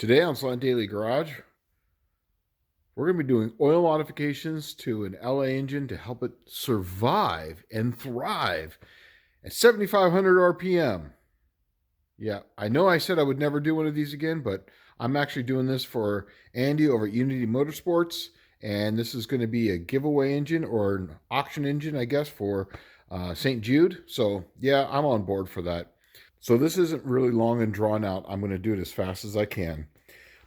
Today on Slant Daily Garage, we're going to be doing oil modifications to an LA engine to help it survive and thrive at 7,500 RPM. Yeah, I know I said I would never do one of these again, but I'm actually doing this for Andy over at Unity Motorsports, and this is going to be a giveaway engine or an auction engine, I guess, for St. Jude. So yeah, I'm on board for that. So this isn't really long and drawn out. I'm going to do it as fast as I can.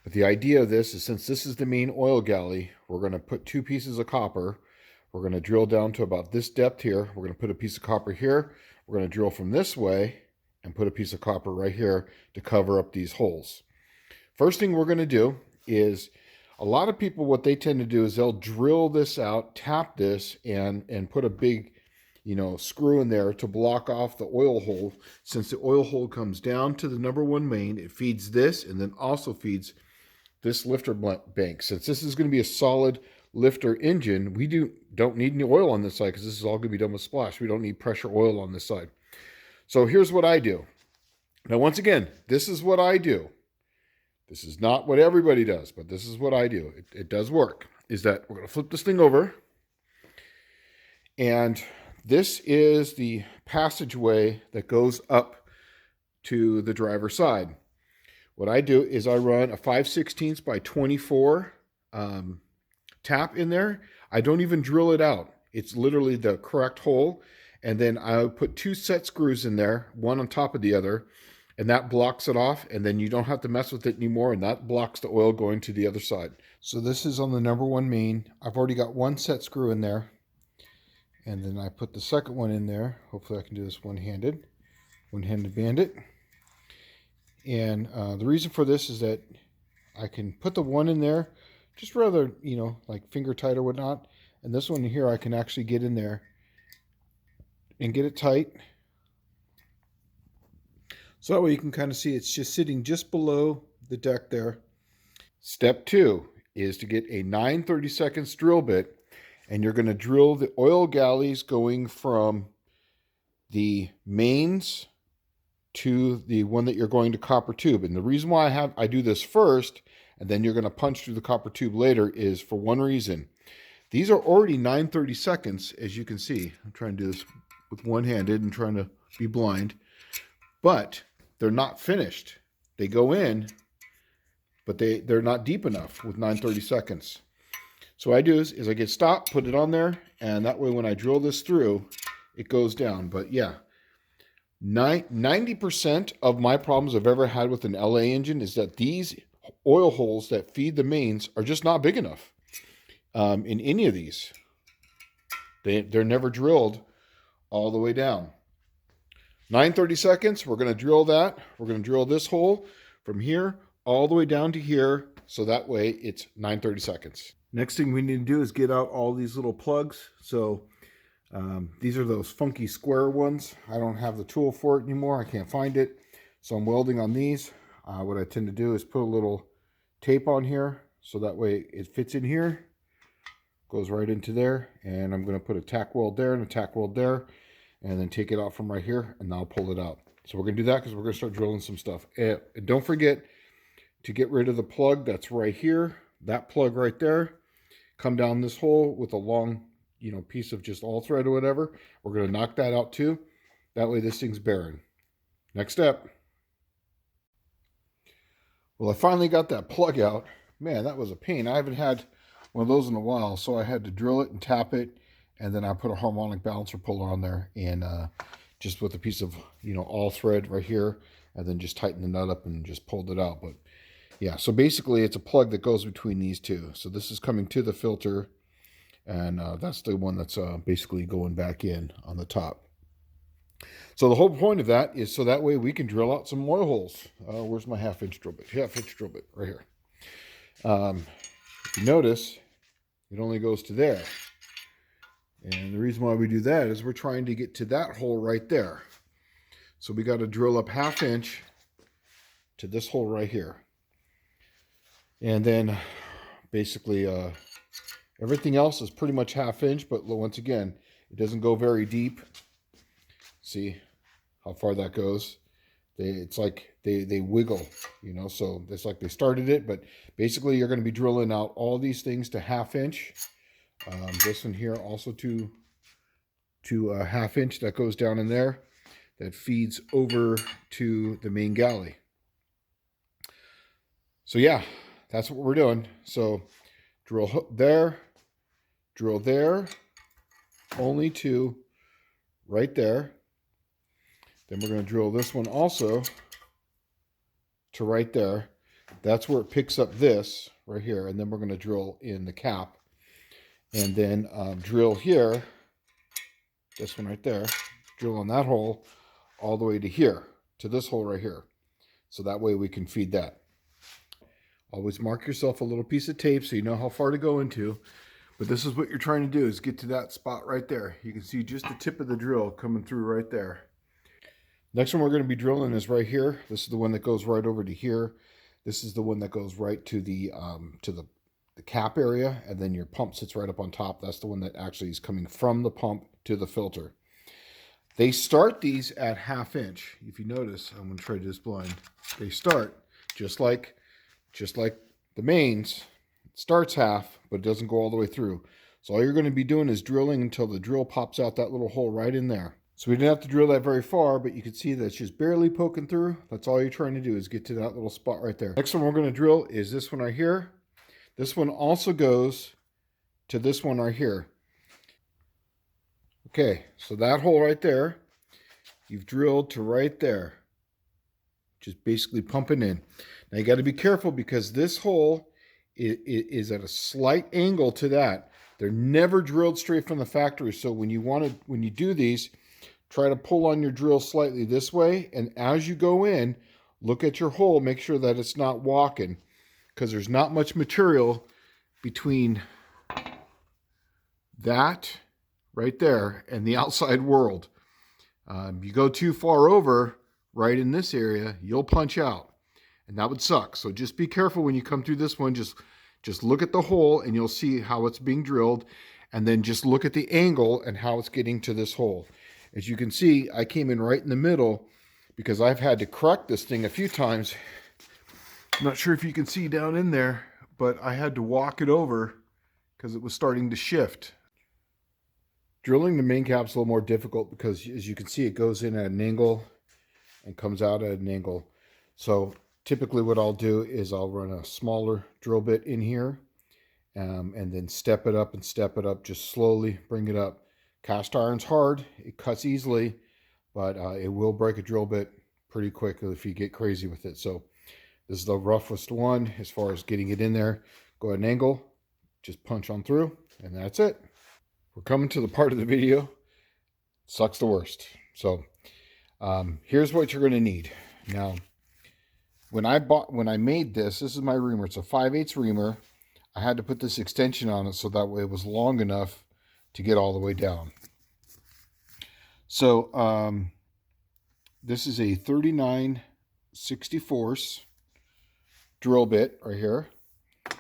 But the idea of this is, since this is the main oil galley, we're going to put two pieces of copper. We're going to drill down to about this depth here. We're going to put a piece of copper here. We're going to drill from this way and put a piece of copper right here to cover up these holes. First thing we're going to do is, a lot of people, what they tend to do is they'll drill this out, tap this, and put a big, screw in there to block off the oil hole. Since the oil hole comes down to the number one main, it feeds this and then also feeds this lifter bank. Since this is going to be a solid lifter engine, we don't need any oil on this side because this is all going to be done with splash. We don't need pressure oil on this side. So here's what I do. Now, once again, this is what I do. This is not what everybody does, but this is what I do. It does work. Is that we're going to flip this thing over, and this is the passageway that goes up to the driver's side. What I do is I run a 5/16 by 24 tap in there. I don't even drill it out. It's literally the correct hole. And then I put two set screws in there, one on top of the other, and that blocks it off. And then you don't have to mess with it anymore. And that blocks the oil going to the other side. So this is on the number one main. I've already got one set screw in there. And then I put the second one in there. Hopefully I can do this one-handed bandit. And the reason for this is that I can put the one in there just rather, like finger tight or whatnot. And this one here, I can actually get in there and get it tight. So that way you can kind of see it's just sitting just below the deck there. Step 2 is to get a 9/32 drill bit. And you're going to drill the oil galleys going from the mains to the one that you're going to copper tube. And the reason why I do this first, and then you're going to punch through the copper tube later, is for one reason. These are already 9/32, as you can see. I'm trying to do this with one-handed and trying to be blind. But they're not finished. They go in, but they're not deep enough with 9/32. So what I do is I get stopped, put it on there, and that way when I drill this through, it goes down. But yeah, 90% of my problems I've ever had with an LA engine is that these oil holes that feed the mains are just not big enough in any of these. They're never drilled all the way down. 9/32, we're going to drill that. We're going to drill this hole from here all the way down to here, so that way it's 9/32. Next thing we need to do is get out all these little plugs. So these are those funky square ones. I don't have the tool for it anymore. I can't find it. So I'm welding on these. What I tend to do is put a little tape on here so that way it fits in here, goes right into there. And I'm going to put a tack weld there and a tack weld there, and then take it out from right here, and I'll pull it out. So we're going to do that because we're going to start drilling some stuff. And don't forget to get rid of the plug that's right here. That plug right there. Come down this hole with a long piece of just all thread or whatever. We're going to knock that out too. That way this thing's barren. Next step. Well, I finally got that plug out. Man, that was a pain. I haven't had one of those in a while, so I had to drill it and tap it, and then I put a harmonic balancer puller on there, and just with a piece of all thread right here, and then just tighten the nut up and just pulled it out. But yeah, so basically it's a plug that goes between these two. So this is coming to the filter, and that's the one that's basically going back in on the top. So the whole point of that is so that way we can drill out some oil holes. Where's my half-inch drill bit? Half-inch drill bit right here. If you notice, it only goes to there. And the reason why we do that is we're trying to get to that hole right there. So we got to drill up 1/2 inch to this hole right here. And then basically everything else is pretty much 1/2 inch, but once again, it doesn't go very deep. See how far that goes? It's like they wiggle, you know, so it's like they started it, but basically you're going to be drilling out all these things to 1/2 inch. This one here also to a 1/2 inch that goes down in there that feeds over to the main galley. So yeah, that's what we're doing. So drill there, only to right there. Then we're going to drill this one also to right there. That's where it picks up this right here. And then we're going to drill in the cap. And then drill here, this one right there, drill on that hole all the way to here, to this hole right here. So that way we can feed that. Always mark yourself a little piece of tape so you know how far to go into. But this is what you're trying to do, is get to that spot right there. You can see just the tip of the drill coming through right there. Next one we're going to be drilling is right here. This is the one that goes right over to here. This is the one that goes right to the cap area, and then your pump sits right up on top. That's the one that actually is coming from the pump to the filter. They start these at 1/2 inch. If you notice, I'm going to try this blind. They start just like the mains. It starts half, but it doesn't go all the way through. So all you're going to be doing is drilling until the drill pops out that little hole right in there. So we didn't have to drill that very far, but you can see that it's just barely poking through. That's all you're trying to do, is get to that little spot right there. Next one we're going to drill is this one right here. This one also goes to this one right here. Okay, so that hole right there, you've drilled to right there. Just basically pumping in. Now you got to be careful because this hole is at a slight angle to that. They're never drilled straight from the factory. So when you do these, try to pull on your drill slightly this way. And as you go in, look at your hole, make sure that it's not walking, because there's not much material between that right there and the outside world. You go too far over right in this area, you'll punch out, and that would suck. So just be careful when you come through this one. Just look at the hole and you'll see how it's being drilled, and then just look at the angle and how it's getting to this hole. As you can see, I came in right in the middle because I've had to correct this thing a few times. I'm not sure if you can see down in there, but I had to walk it over because it was starting to shift. Drilling the main cap's a little more difficult because, as you can see, it goes in at an angle and comes out at an angle. So typically what I'll do is I'll run a smaller drill bit in here and then step it up and step it up, just slowly bring it up. Cast iron's hard, it cuts easily, but it will break a drill bit pretty quick if you get crazy with it. So this is the roughest one as far as getting it in there. Go at an angle, just punch on through, and that's it. We're coming to the part of the video, sucks the worst. So here's what you're going to need. Now, when I made this is my reamer. It's a 5/8 reamer. I had to put this extension on it so that way it was long enough to get all the way down. So this is a 39/64 drill bit right here,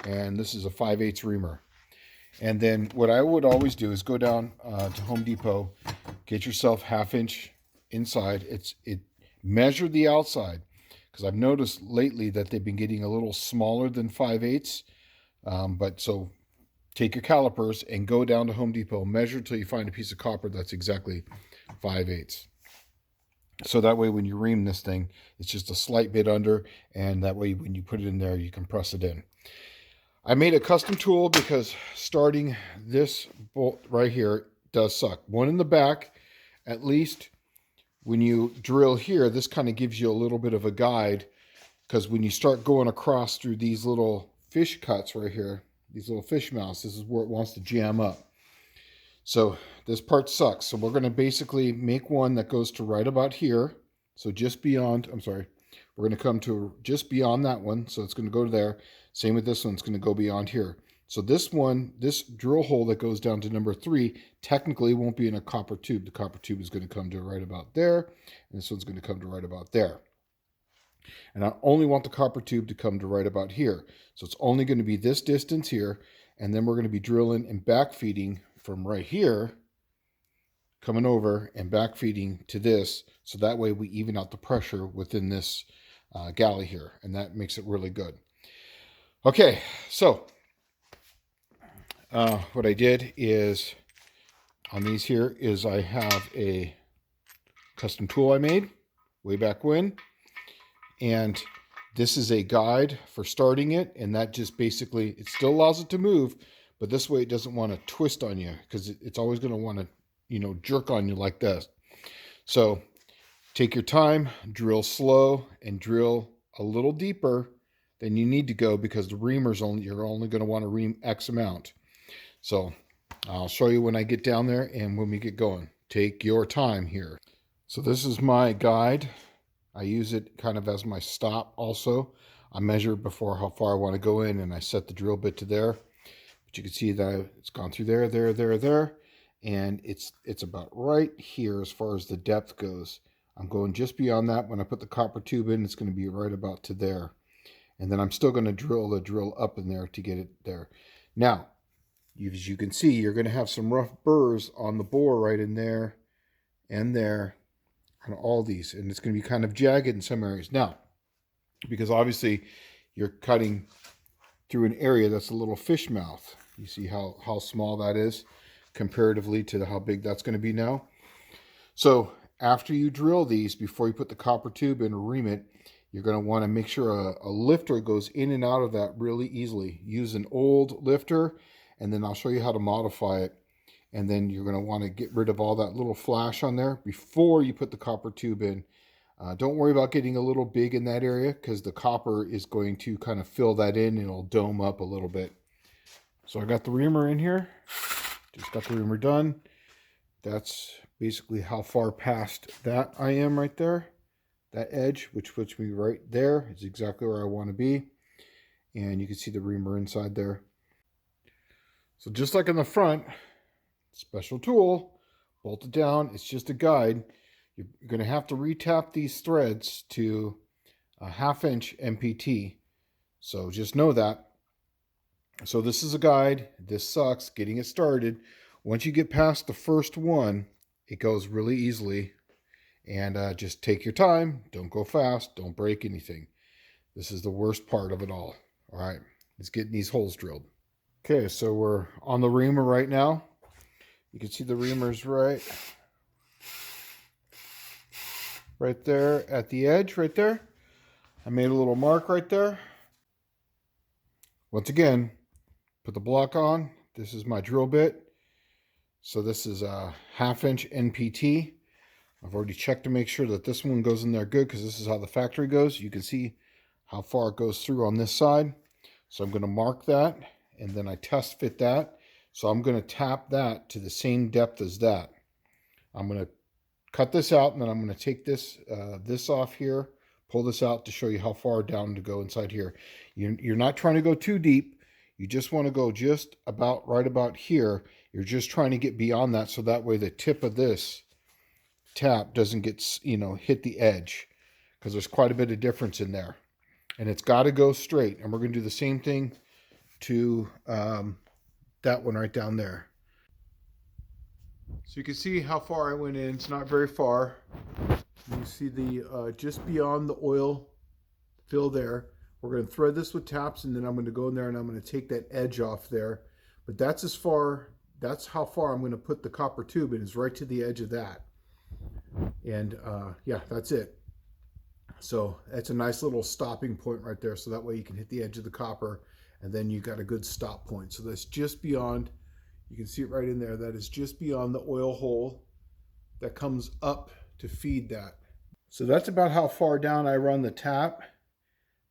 and this is a 5/8 reamer. And then what I would always do is go down to Home Depot, get yourself 1/2 inch inside. Measure the outside, because I've noticed lately that they've been getting a little smaller than 5/8. But so take your calipers and go down to Home Depot, measure till you find a piece of copper that's exactly 5/8. So that way when you ream this thing, it's just a slight bit under, and that way when you put it in there, you can press it in. I made a custom tool because starting this bolt right here does suck. One in the back, at least when you drill here, this kind of gives you a little bit of a guide, because when you start going across through these little fish cuts right here, these little fish mouths, this is where it wants to jam up. So this part sucks. So we're going to basically make one that goes to right about here. So just beyond, we're going to come to just beyond that one. So it's going to go to there. Same with this one, it's going to go beyond here. So this one, this drill hole that goes down to number 3, technically won't be in a copper tube. The copper tube is going to come to right about there, and this one's going to come to right about there. And I only want the copper tube to come to right about here. So it's only going to be this distance here, and then we're going to be drilling and back feeding from right here, coming over and back feeding to this, so that way we even out the pressure within this galley here, and that makes it really good. Okay, so what I did is on these here is I have a custom tool I made way back when, and this is a guide for starting it, and that just basically, it still allows it to move, but this way it doesn't want to twist on you, because it's always going to want to, you know, jerk on you like this. So take your time, drill slow, and drill a little deeper than you need to go, because the reamer's only, you're only going to want to ream X amount. So I'll show you when I get down there and when we get going. Take your time here. So this is my guide. I use it kind of as my stop also. I measure before how far I want to go in, and I set the drill bit to there. But you can see that it's gone through there, there, and it's about right here as far as the depth goes. I'm going just beyond that. When I put the copper tube in, it's going to be right about to there. And then I'm still going to drill the drill up in there to get it there. Now, as you can see, you're going to have some rough burrs on the bore right in there and there on all these. And it's going to be kind of jagged in some areas. Now, because obviously you're cutting through an area that's a little fish mouth. You see how small that is comparatively to how big that's going to be now. So after you drill these, before you put the copper tube in or ream it, you're going to want to make sure a lifter goes in and out of that really easily. Use an old lifter, and then I'll show you how to modify it. And then you're going to want to get rid of all that little flash on there before you put the copper tube in. Don't worry about getting a little big in that area, because the copper is going to kind of fill that in and it'll dome up a little bit. So I got the reamer in here. Just got the reamer done. That's basically how far past that I am right there. That edge, which puts me right there, is exactly where I want to be. And you can see the reamer inside there. So just like in the front, special tool, bolt it down. It's just a guide. You're going to have to retap these threads to a 1/2 inch MPT. So just know that. So this is a guide. This sucks getting it started. Once you get past the first one, it goes really easily. And just take your time. Don't go fast. Don't break anything. This is the worst part of it all. All right, it's getting these holes drilled. Okay, so we're on the reamer right now. You can see the reamer's right there at the edge, right there. I made a little mark right there. Once again, put the block on. This is my drill bit. So this is a 1/2 inch NPT. I've already checked to make sure that this one goes in there good, because this is how the factory goes. You can see how far it goes through on this side. So I'm going to mark that, and then I test fit that. So I'm going to tap that to the same depth as that. I'm going to cut this out, and then I'm going to take this this off here, pull this out to show you how far down to go inside here. You're not trying to go too deep. You just want to go just about right about here. You're just trying to get beyond that, so that way the tip of this tap doesn't get, you know, hit the edge, because there's quite a bit of difference in there. And it's got to go straight. And we're going to do the same thing to that one right down there. So you can see how far I went in. It's not very far. You see the just beyond the oil fill there. We're going to thread this with taps, and then I'm going to go in there and I'm going to take that edge off there. But that's as far, that's how far I'm going to put the copper tube in, is right to the edge of that. And yeah, that's it. So that's a nice little stopping point right there. So that way you can hit the edge of the copper, and then you got a good stop point. So that's just beyond, you can see it right in there. That is just beyond the oil hole that comes up to feed that. So that's about how far down I run the tap.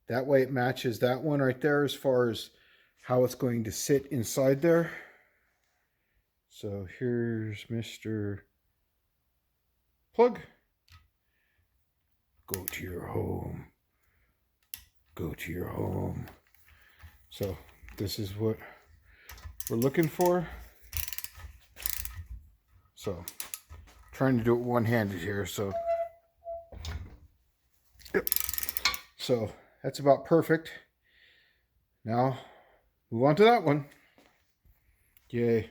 That way it matches that one right there as far as how it's going to sit inside there. So here's Mr. Plug. Go to your home. Go to your home. So this is what we're looking for. So trying to do it one-handed here. So yep. So that's about perfect. Now move on to that one. Yay.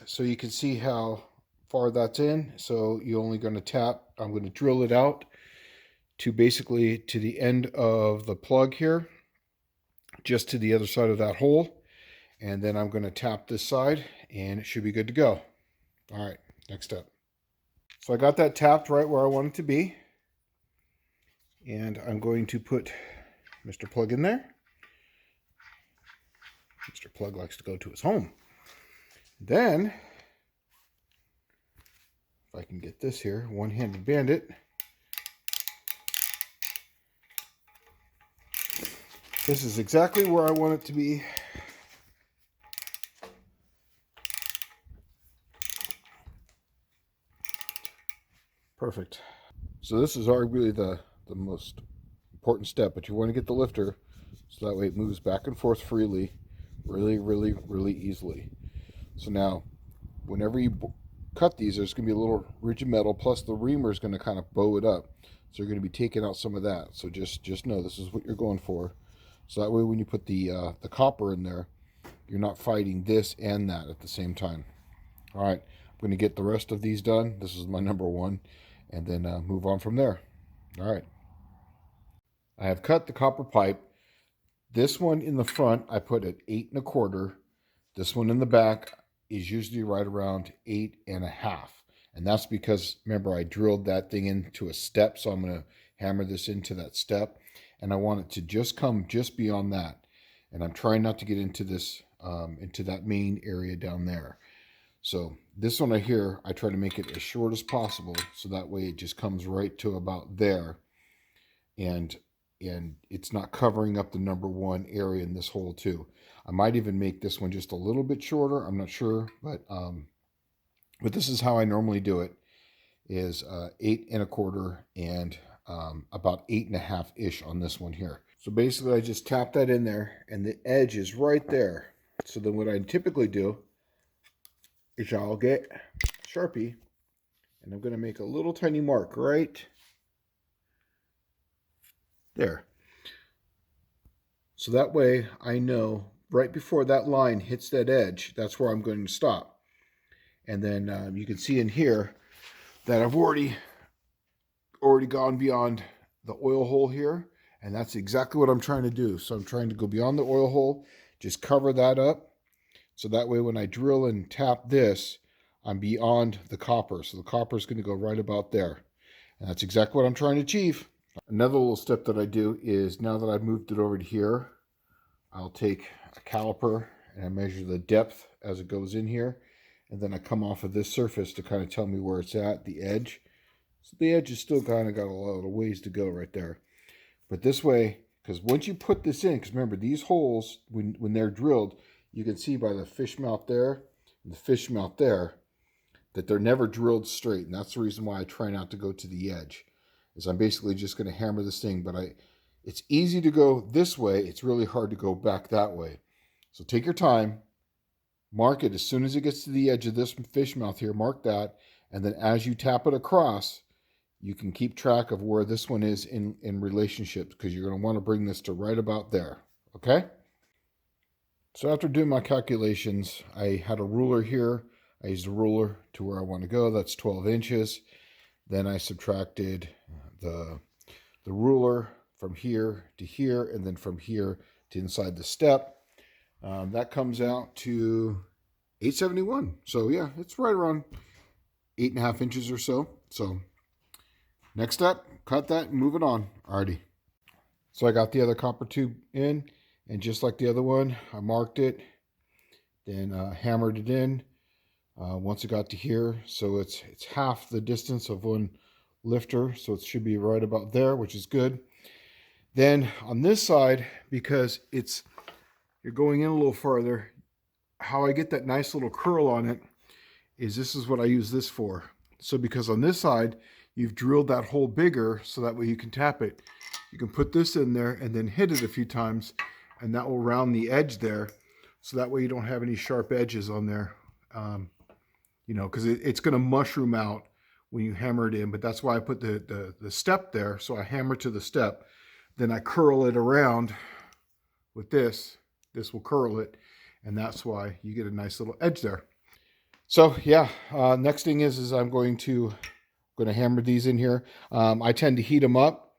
So you can see how far that's in. So you're only going to tap. I'm going to drill it out to basically to the end of the plug here, just to the other side of that hole. And then I'm going to tap this side and it should be good to go. All right, next step. So I got that tapped right where I want it to be. And I'm going to put Mr. Plug in there. Mr. Plug likes to go to his home. Then, if I can get this here, one-handed bandit. This is exactly where I want it to be. Perfect. So this is arguably the most important step, but you want to get the lifter so that way it moves back and forth freely, really easily. So now, whenever you cut these, there's going to be a little ridge of metal, plus the reamer is going to kind of bow it up. So you're going to be taking out some of that. So just know this is what you're going for. So that way when you put the copper in there, you're not fighting this and that at the same time. All right, I'm going to get the rest of these done. This is my number one, and then move on from there. All right. I have cut the copper pipe. This one in the front, I put at 8 1/4. This one in the back is usually right around 8 1/2. And that's because, remember, I drilled that thing into a step. So I'm going to hammer this into that step. And I want it to just come just beyond that. And I'm trying not to get into this, into that main area down there. So this one right here, I try to make it as short as possible. So that way it just comes right to about there. And it's not covering up the number one area in this hole too. I might even make this one just a little bit shorter. I'm not sure, but this is how I normally do it, is 8 1/4 and about 8 1/2-ish on this one here. So basically I just tap that in there and the edge is right there. So then what I typically do is I'll get Sharpie and I'm going to make a little tiny mark right there. So that way I know right before that line hits that edge, that's where I'm going to stop. And then you can see in here that I've already gone beyond the oil hole here. And that's exactly what I'm trying to do. So I'm trying to go beyond the oil hole, just cover that up. So that way when I drill and tap this, I'm beyond the copper. So the copper is going to go right about there. And that's exactly what I'm trying to achieve. Another little step that I do is, now that I've moved it over to here, I'll take a caliper and I measure the depth as it goes in here. And then I come off of this surface to kind of tell me where it's at, the edge. So the edge is still kind of got a lot of ways to go right there. But this way, because once you put this in, because remember these holes, when they're drilled, you can see by the fish mouth there and the fish mouth there that they're never drilled straight. And that's the reason why I try not to go to the edge. Is I'm basically just going to hammer this thing, but it's easy to go this way. It's really hard to go back that way. So take your time, mark it as soon as it gets to the edge of this fish mouth here, mark that. And then as you tap it across, you can keep track of where this one is in relationship, because you're going to want to bring this to right about there. Okay. So after doing my calculations, I had a ruler here. I used a ruler to where I want to go. That's 12 inches. Then I subtracted the ruler from here to here, and then from here to inside the step. That comes out to 871. So yeah, it's right around 8 1/2 inches or so. So next step, cut that and move it on. Alrighty. So I got the other copper tube in, and just like the other one, I marked it, then hammered it in. Once it got to here, so it's half the distance of one lifter, so it should be right about there, which is good. Then on this side, because you're going in a little farther, how I get that nice little curl on it is this is what I use this for. So because on this side you've drilled that hole bigger, so that way you can tap it, you can put this in there and then hit it a few times, and that will round the edge there, so that way you don't have any sharp edges on there. You know, because it's going to mushroom out when you hammer it in. But that's why I put the step there. So I hammer to the step. Then I curl it around with this. This will curl it. And that's why you get a nice little edge there. So yeah, next thing is I'm going to hammer these in here. I tend to heat them up.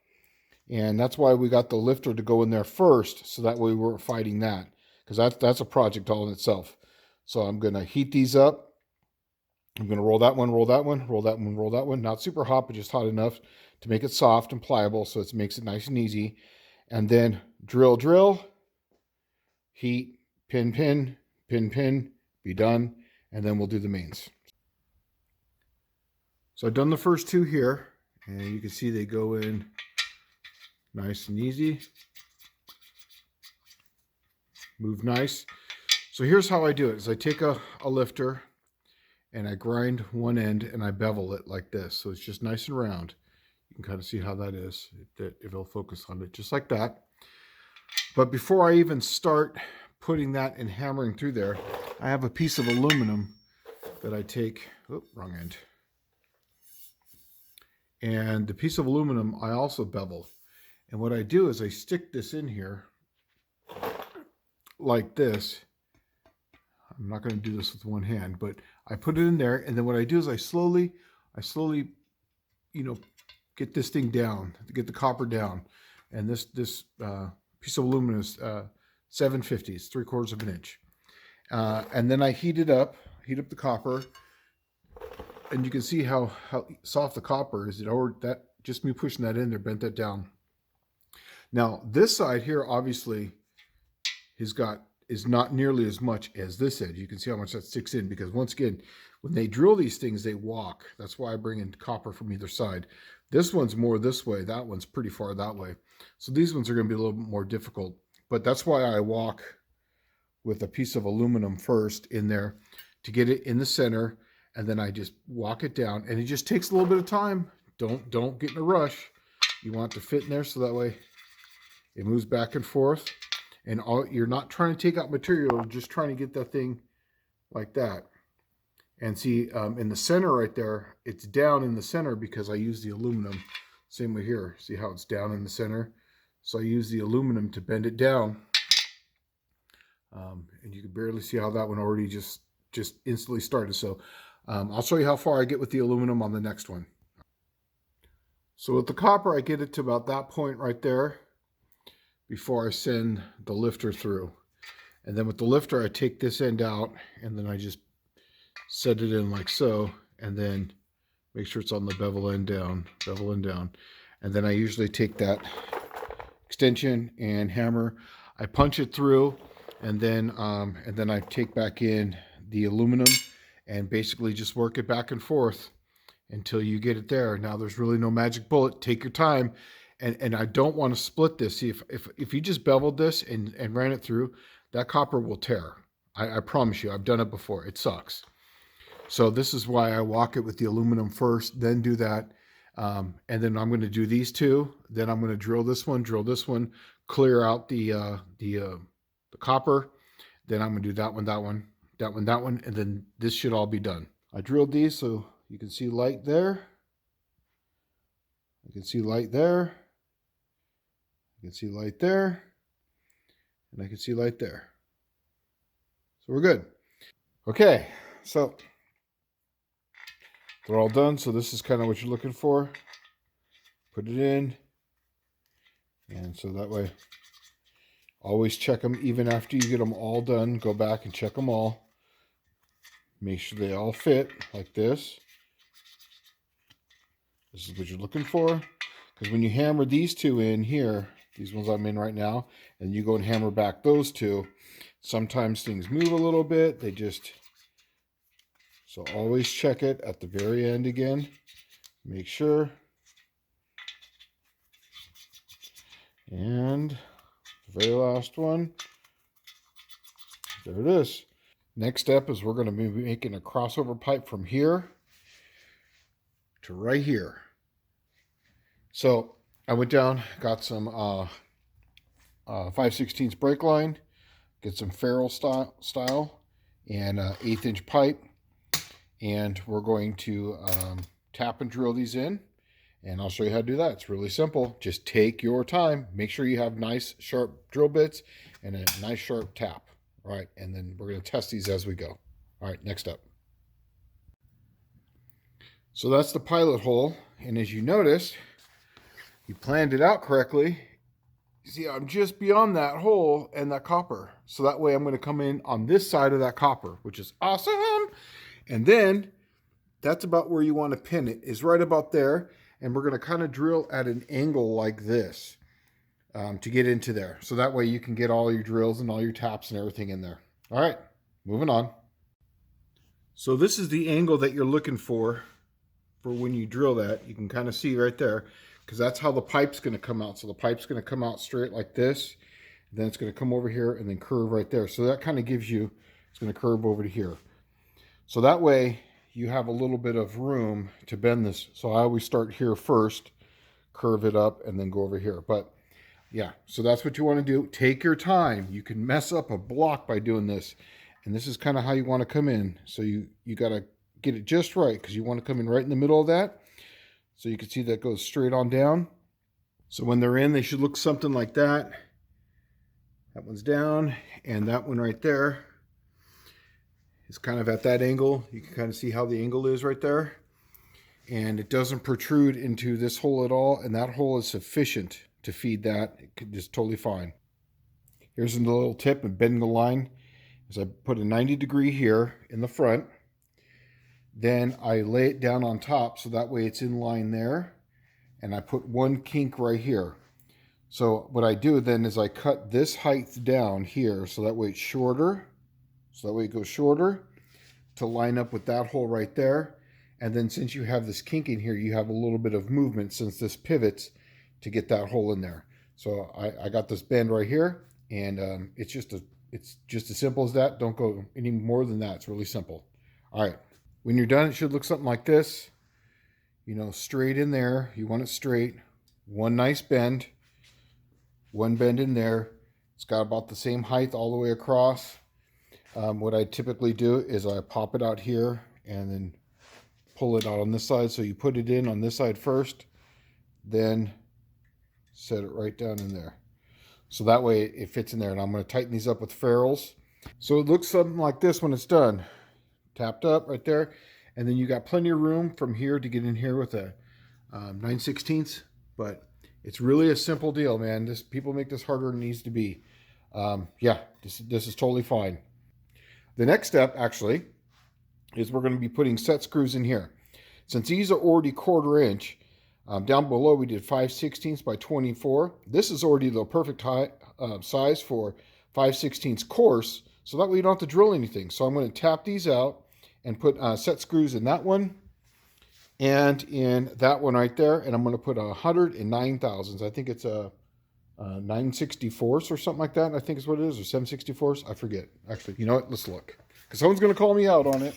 And that's why we got the lifter to go in there first, so that way we weren't fighting that, because that's a project all in itself. So I'm going to heat these up. I'm going to roll that one, roll that one, roll that one, roll that one. Not super hot, but just hot enough to make it soft and pliable, so it makes it nice and easy. And then drill, drill, heat, pin, pin, pin, pin, be done. And then we'll do the mains. So I've done the first two here, and you can see they go in nice and easy. Move nice. So here's how I do it, is I take a lifter and I grind one end and I bevel it like this. So it's just nice and round. You can kind of see how that is. It'll focus on it just like that. But before I even start putting that and hammering through there, I have a piece of aluminum that I take, wrong end. And the piece of aluminum I also bevel. And what I do is I stick this in here like this. I'm not going to do this with one hand, but I put it in there, and then what I do is I slowly, get this thing down, get the copper down. And this piece of aluminum is 750, it's 3/4 of an inch. And then I heat up the copper, and you can see how soft the copper is. That just me pushing that in there bent that down. Now this side here obviously is not nearly as much as this edge. You can see how much that sticks in, because once again, when they drill these things, they walk. That's why I bring in copper from either side. This one's more this way. That one's pretty far that way. So these ones are going to be a little bit more difficult. But that's why I walk with a piece of aluminum first in there to get it in the center, and then I just walk it down, and it just takes a little bit of time. Don't get in a rush. You want it to fit in there so that way it moves back and forth. And you're not trying to take out material, just trying to get that thing like that. And see, in the center right there, it's down in the center because I use the aluminum. Same way here. See how it's down in the center? So I use the aluminum to bend it down. And you can barely see how that one already just instantly started. So I'll show you how far I get with the aluminum on the next one. So with the copper, I get it to about that point right there before I send the lifter through. And then with the lifter, I take this end out, and then I just set it in like so, and then make sure it's on the bevel end down, bevel end down. And then I usually take that extension and hammer, I punch it through, and then I take back in the aluminum and basically just work it back and forth until you get it there. Now there's really no magic bullet. Take your time. And I don't want to split this. See, if you just beveled this and ran it through, that copper will tear. I promise you, I've done it before. It sucks. So this is why I walk it with the aluminum first, then do that. And then I'm going to do these two. Then I'm going to drill this one, clear out the copper. Then I'm going to do that one, and then this should all be done. I drilled these so you can see light there. You can see light there. You can see light there, and I can see light there. So we're good. Okay, so they're all done. So this is kind of what you're looking for. Put it in, and so that way, always check them. Even after you get them all done, go back and check them all. Make sure they all fit like this. This is what you're looking for. Because when you hammer these two in here, these ones I'm in right now, and you go and hammer back those two, sometimes things move a little bit. So always check it at the very end again. Make sure. And the very last one, there it is. Next step is we're going to be making a crossover pipe from here to right here. So I went down, got some 5/16 brake line, get some ferrule style and 1/8 inch pipe, and we're going to tap and drill these in, and I'll show you how to do that. It's really simple. Just take your time. Make sure you have nice sharp drill bits and a nice sharp tap. All right, and then we're going to test these as we go. All right, next up. So that's the pilot hole, and as you notice, you planned it out correctly, you see I'm just beyond that hole and that copper. So that way I'm going to come in on this side of that copper, which is awesome. And then that's about where you want to pin it, is right about there. And we're going to kind of drill at an angle like this to get into there. So that way you can get all your drills and all your taps and everything in there. All right, moving on. So this is the angle that you're looking for when you drill that. You can kind of see right there, because that's how the pipe's going to come out. So the pipe's going to come out straight like this. Then it's going to come over here and then curve right there. So that kind of gives you, it's going to curve over to here. So that way you have a little bit of room to bend this. So I always start here first, curve it up, and then go over here. But yeah, so that's what you want to do. Take your time. You can mess up a block by doing this. And this is kind of how you want to come in. So you got to get it just right, because you want to come in right in the middle of that. So you can see that goes straight on down. So when they're in, they should look something like that. That one's down, and that one right there is kind of at that angle. You can kind of see how the angle is right there. And it doesn't protrude into this hole at all, and that hole is sufficient to feed that. It's totally fine. Here's a little tip of bending the line. Is I put a 90-degree here in the front. Then I lay it down on top, so that way it's in line there. And I put one kink right here. So what I do then is I cut this height down here, so that way it's shorter. So that way it goes shorter to line up with that hole right there. And then since you have this kink in here, you have a little bit of movement since this pivots to get that hole in there. So I got this bend right here, and it's just as simple as that. Don't go any more than that. It's really simple. All right. When you're done, it should look something like this. You know, straight in there. You want it straight. One nice bend. One bend in there. It's got about the same height all the way across. What I typically do is I pop it out here and then pull it out on this side. So you put it in on this side first, then set it right down in there. So that way it fits in there. And I'm going to tighten these up with ferrules. So it looks something like this when it's done. Tapped up right there. And then you got plenty of room from here to get in here with a 9/16. But it's really a simple deal, man. People make this harder than it needs to be. Yeah, this is totally fine. The next step, actually, is we're going to be putting set screws in here. Since these are already 1/4 inch, down below we did 5/16 by 24. This is already the perfect size for 5/16 course, so that way you don't have to drill anything. So I'm going to tap these out and put set screws in that one and in that one right there. And I'm going to put 109 thousandths. I think it's a 9/64 or something like that. I think is what it is, or 7/64. I forget. Actually, you know what? Let's look, because someone's going to call me out on it.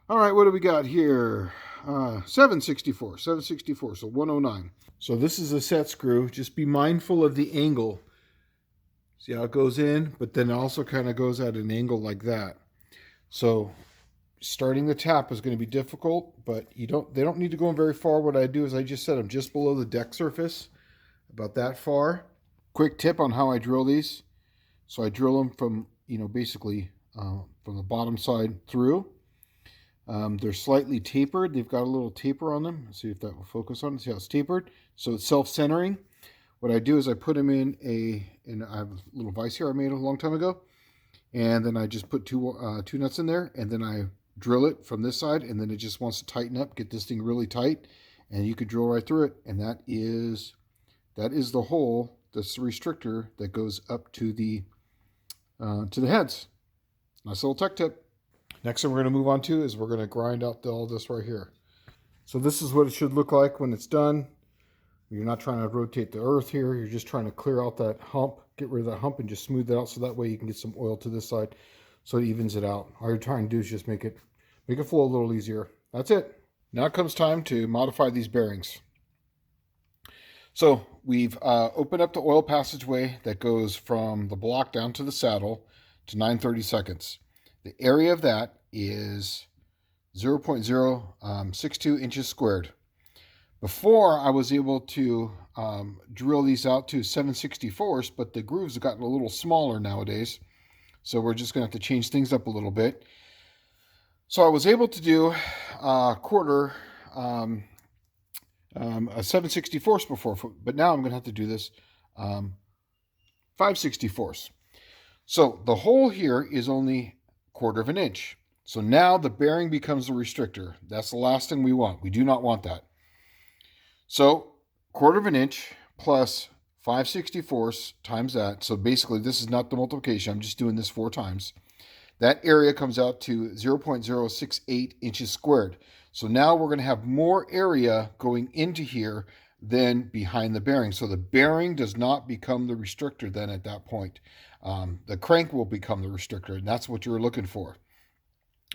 All right, what do we got here? 7/64. So 109. So this is a set screw. Just be mindful of the angle. See how it goes in, but then it also kind of goes at an angle like that. So starting the tap is going to be difficult, but they don't need to go in very far. What I do is I just set them just below the deck surface, about that far. Quick tip on how I drill these. So I drill them from, basically from the bottom side through. They're slightly tapered. They've got a little taper on them. Let's see if that will focus on it. See how it's tapered? So it's self-centering. What I do is I put them in I have a little vise here I made a long time ago. And then I just put two nuts in there, and then I drill it from this side, and then it just wants to tighten up, get this thing really tight, and you could drill right through it. And that is the hole, that's the restrictor that goes up to the heads. Nice little tech tip. Next thing we're going to move on to is we're going to grind out all this right here. So this is what it should look like when it's done. You're not trying to rotate the earth here. You're just trying to clear out that hump, get rid of that hump, and just smooth it out so that way you can get some oil to this side so it evens it out. All you're trying to do is just make it flow a little easier. That's it. Now it comes time to modify these bearings. So we've opened up the oil passageway that goes from the block down to the saddle to 9/32. The area of that is 0.062 inches squared. Before, I was able to drill these out to 7/64, but the grooves have gotten a little smaller nowadays. So we're just going to have to change things up a little bit. So I was able to do a 7/64 before, but now I'm going to have to do this 5/64. So the hole here is only 1/4 of an inch. So now the bearing becomes the restrictor. That's the last thing we want. We do not want that. So 1/4 of an inch plus 5/64 times that. So basically this is not the multiplication. I'm just doing this 4 times. That area comes out to 0.068 inches squared. So now we're going to have more area going into here than behind the bearing. So the bearing does not become the restrictor then at that point. The crank will become the restrictor, and that's what you're looking for.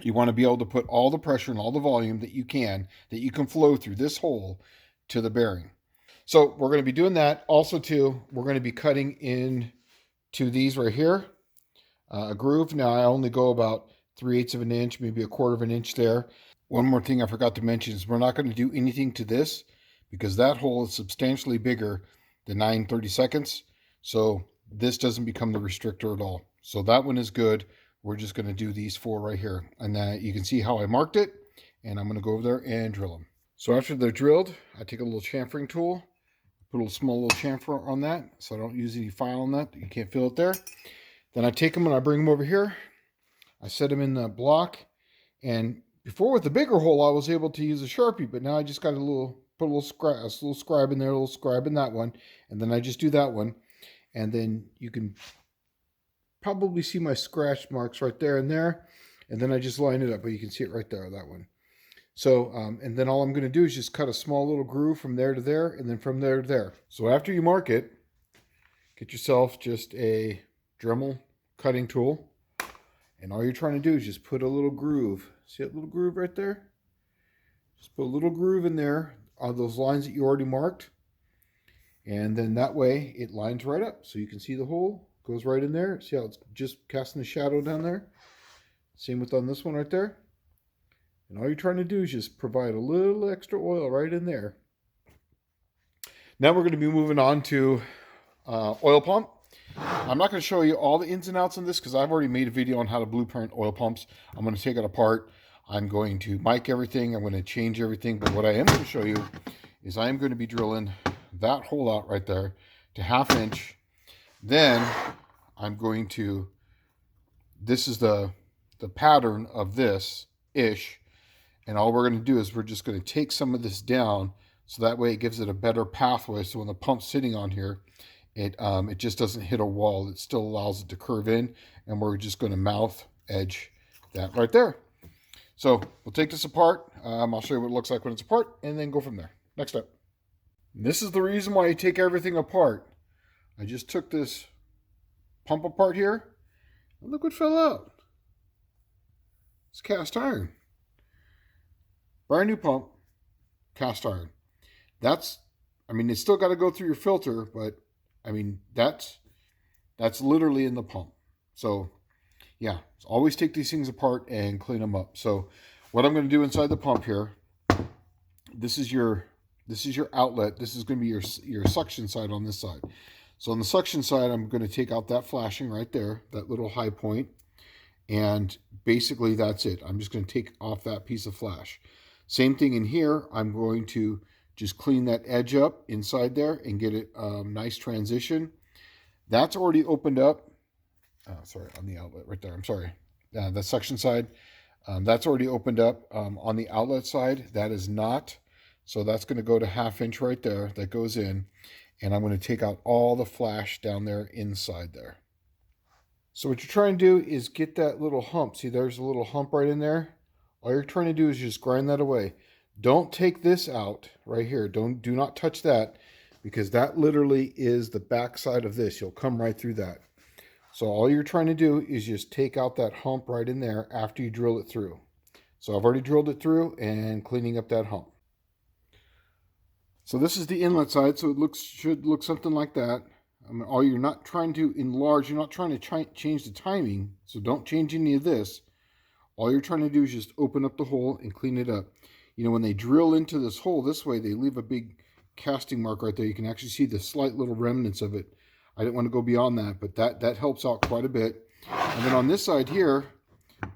You want to be able to put all the pressure and all the volume that you can flow through this hole to the bearing. So we're going to be doing that. Also too, we're going to be cutting in to these right here. A groove. Now I only go about 3/8 of an inch, maybe 1/4 of an inch there. One more thing I forgot to mention is we're not going to do anything to this because that hole is substantially bigger than 9/32. So this doesn't become the restrictor at all. So that one is good. We're just going to do these 4 right here. And you can see how I marked it. And I'm going to go over there and drill them. So after they're drilled, I take a little chamfering tool, put a small little chamfer on that so I don't use any file on that. You can't feel it there. Then I take them and I bring them over here. I set them in the block. And before with the bigger hole, I was able to use a Sharpie, but now I just got put a little scribe in there, a little scribe in that one. And then I just do that one. And then you can probably see my scratch marks right there and there. And then I just line it up, but you can see it right there, that one. So, and then all I'm going to do is just cut a small little groove from there to there, and then from there to there. So after you mark it, get yourself just a Dremel cutting tool, and all you're trying to do is just put a little groove. See that little groove right there? Just put a little groove in there on those lines that you already marked, and then that way it lines right up. So you can see the hole goes right in there. See how it's just casting a shadow down there? Same with on this one right there. And all you're trying to do is just provide a little extra oil right in there. Now we're going to be moving on to oil pump. I'm not going to show you all the ins and outs on this because I've already made a video on how to blueprint oil pumps. I'm going to take it apart. I'm going to mic everything. I'm going to change everything. But what I am going to show you is I am going to be drilling that hole out right there to 1/2 inch. Then I'm going to, this is the pattern of this-ish. And all we're going to do is we're just going to take some of this down so that way it gives it a better pathway. So when the pump's sitting on here, it just doesn't hit a wall. It still allows it to curve in, and we're just going to mouth edge that right there. So we'll take this apart. I'll show you what it looks like when it's apart, and then go from there. Next step. And this is the reason why you take everything apart. I just took this pump apart here, and look what fell out. It's cast iron. Brand new pump, cast iron. It's still got to go through your filter, but that's literally in the pump. So yeah, always take these things apart and clean them up. So what I'm going to do inside the pump here, this is your outlet. This is going to be your suction side on this side. So on the suction side, I'm going to take out that flashing right there, that little high point. And basically that's it. I'm just going to take off that piece of flash. Same thing in here. I'm going to just clean that edge up inside there and get it nice transition. That's already opened up. Sorry, on the outlet right there. I'm sorry. The suction side. That's already opened up. On the outlet side, that is not. So that's going to go to 1/2 inch right there. That goes in. And I'm going to take out all the flash down there inside there. So what you're trying to do is get that little hump. See, there's a little hump right in there. All you're trying to do is just grind that away. Don't take this out right here. Do not touch that because that literally is the back side of this. You'll come right through that. So all you're trying to do is just take out that hump right in there after you drill it through. So I've already drilled it through and cleaning up that hump. So this is the inlet side. So it should look something like that. All you're not trying to enlarge. You're not trying to change the timing. So don't change any of this. All you're trying to do is just open up the hole and clean it up. You know, when they drill into this hole this way, they leave a big casting mark right there. You can actually see the slight little remnants of it. I didn't want to go beyond that, but that helps out quite a bit. And then on this side here,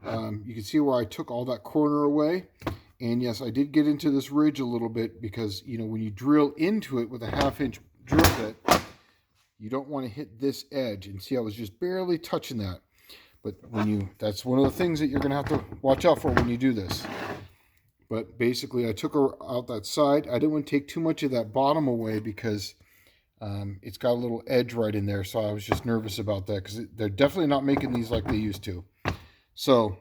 you can see where I took all that corner away. And yes, I did get into this ridge a little bit because, you know, when you drill into it with a 1/2-inch drill bit, you don't want to hit this edge. And see, I was just barely touching that. But that's one of the things that you're going to have to watch out for when you do this. But basically, I took her out that side. I didn't want to take too much of that bottom away because it's got a little edge right in there. So I was just nervous about that because they're definitely not making these like they used to. So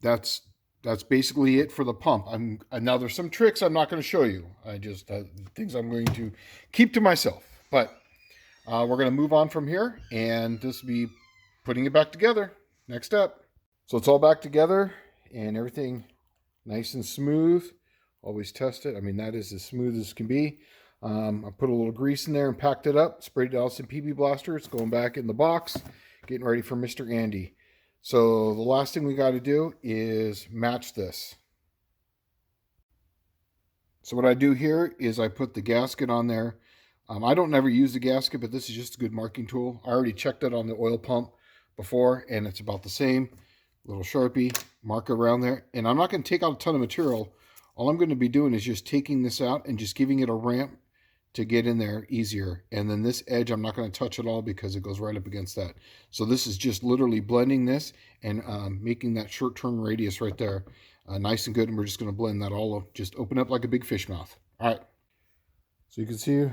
that's basically it for the pump. Now there's some tricks I'm not going to show you. I just things I'm going to keep to myself. But we're going to move on from here, and this will be putting it back together. Next up. So it's all back together and everything nice and smooth. Always test it. I mean, that is as smooth as can be. I put a little grease in there and packed it up. Sprayed it out with some PB Blaster. It's going back in the box. Getting ready for Mr. Andy. So the last thing we got to do is match this. So what I do here is I put the gasket on there. I don't never use the gasket, but this is just a good marking tool. I already checked it on the oil pump before, and it's about the same. Little Sharpie, mark around there. And I'm not going to take out a ton of material. All I'm going to be doing is just taking this out and just giving it a ramp to get in there easier. And then this edge, I'm not going to touch at all because it goes right up against that. So this is just literally blending this and making that short turn radius right there nice and good. And we're just going to blend that all up, just open up like a big fish mouth. All right. So you can see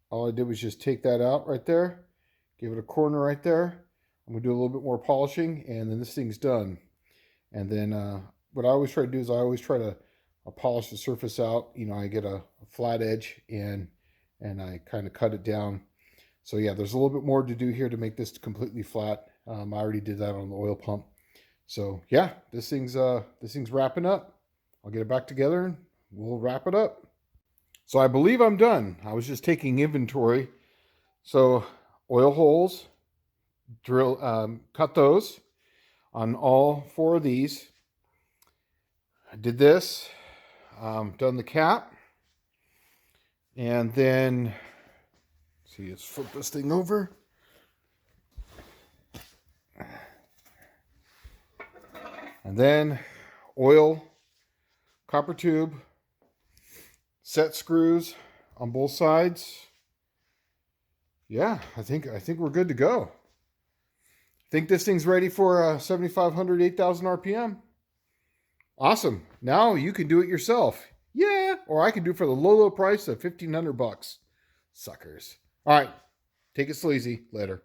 all I did was just take that out right there, give it a corner right there. I'm going to do a little bit more polishing, and then this thing's done. And then what I always try to do is I always try to polish the surface out. You know, I get a flat edge and I kind of cut it down. So yeah, there's a little bit more to do here to make this completely flat. I already did that on the oil pump. So yeah, this thing's wrapping up. I'll get it back together and we'll wrap it up. So I believe I'm done. I was just taking inventory. So oil holes, cut those on all 4 of these. I did this, done the cap, and then let's flip this thing over. And then oil, copper tube, set screws on both sides. Yeah, I think we're good to go. I think this thing's ready for 7,500, 8,000 RPM. Awesome. Now you can do it yourself. Yeah. Or I can do it for the low price of $1,500. Suckers. All right. Take it sleazy. Later.